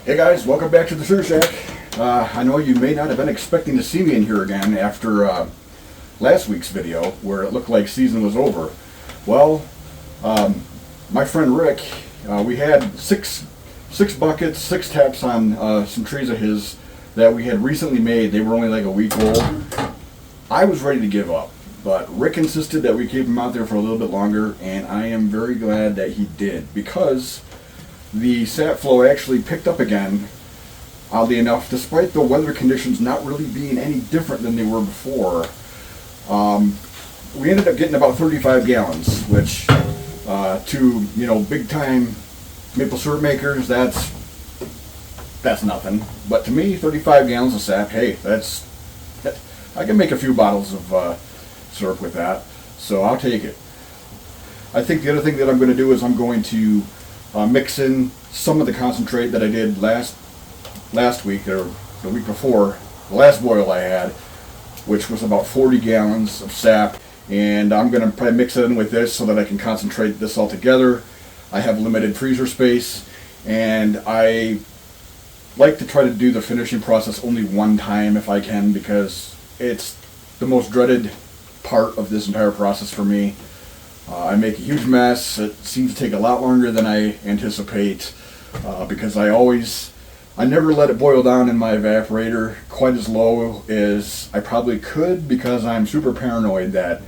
Hey guys, welcome back to the Sugar Shack. I know you may not have been expecting to see me in here again after last week's video where it looked like season was over. Well, my friend Rick, we had six buckets, 6 taps on some trees of his that we had recently made. They were only like a week old. I was ready to give up, but Rick insisted that we keep them out there for a little bit longer, and I am very glad that he did, because the sap flow actually picked up again, oddly enough, despite the weather conditions not really being any different than they were before. We ended up getting about 35 gallons, which to big time maple syrup makers, that's nothing. But to me, 35 gallons of sap, hey, I can make a few bottles of syrup with that, so I'll take it. I think the other thing that I'm going to do is I'm going to mix in some of the concentrate that I did last week or the week before, the last boil I had, which was about 40 gallons of sap, and I'm going to probably mix it in with this so that I can concentrate this all together. I have limited freezer space, and I like to try to do the finishing process only one time if I can, because it's the most dreaded part of this entire process for me. I make a huge mess. It seems to take a lot longer than I anticipate because I never let it boil down in my evaporator quite as low as I probably could, because I'm super paranoid that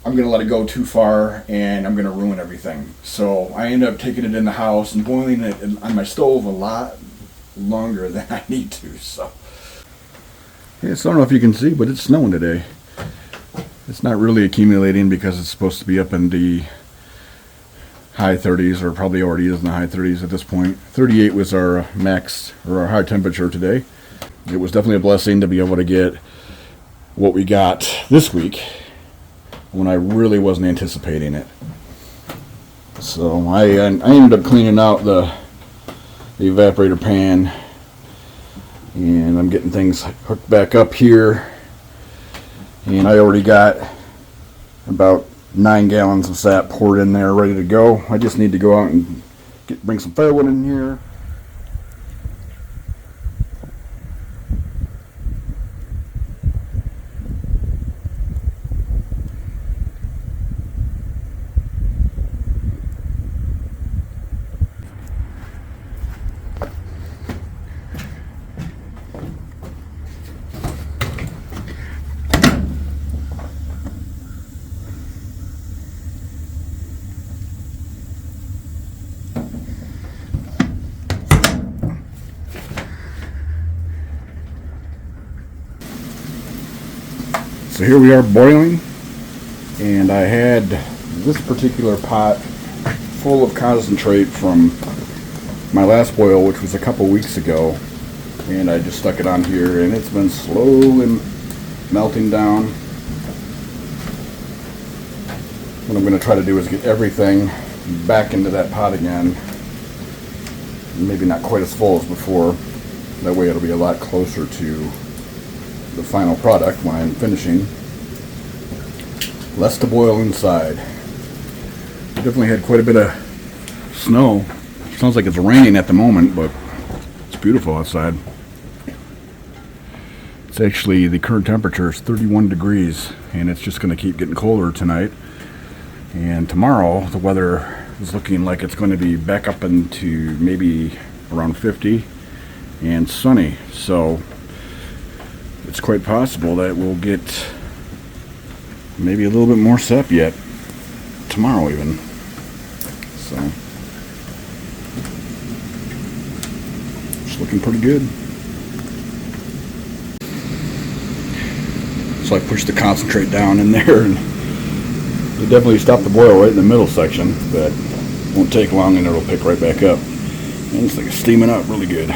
I'm going to let it go too far and I'm going to ruin everything. So I end up taking it in the house and boiling it on my stove a lot longer than I need to. So yes, I don't know if you can see, but it's snowing today. It's not really accumulating because it's supposed to be up in the high 30s, or probably already is in the high 30s at this point. 38 was our max, or our high temperature today. It was definitely a blessing to be able to get what we got this week when I really wasn't anticipating it. So I ended up cleaning out the evaporator pan, and I'm getting things hooked back up here. And I already got about 9 gallons of sap poured in there, ready to go. I just need to go out and bring some firewood in here. So here we are boiling, and I had this particular pot full of concentrate from my last boil, which was a couple weeks ago, and I just stuck it on here, and it's been slowly melting down. What I'm going to try to do is get everything back into that pot again, maybe not quite as full as before. That way it'll be a lot closer to the final product when I'm finishing. Less to boil inside. We definitely had quite a bit of snow. Sounds like it's raining at the moment, but it's beautiful outside. It's actually, the current temperature is 31 degrees, and it's just going to keep getting colder tonight. And tomorrow the weather is looking like it's going to be back up into maybe around 50 and sunny. So it's quite possible that we'll get maybe a little bit more sap yet tomorrow even. So it's looking pretty good. So I pushed the concentrate down in there, and it definitely stopped the boil right in the middle section, but it won't take long and it'll pick right back up. And it's like steaming up really good.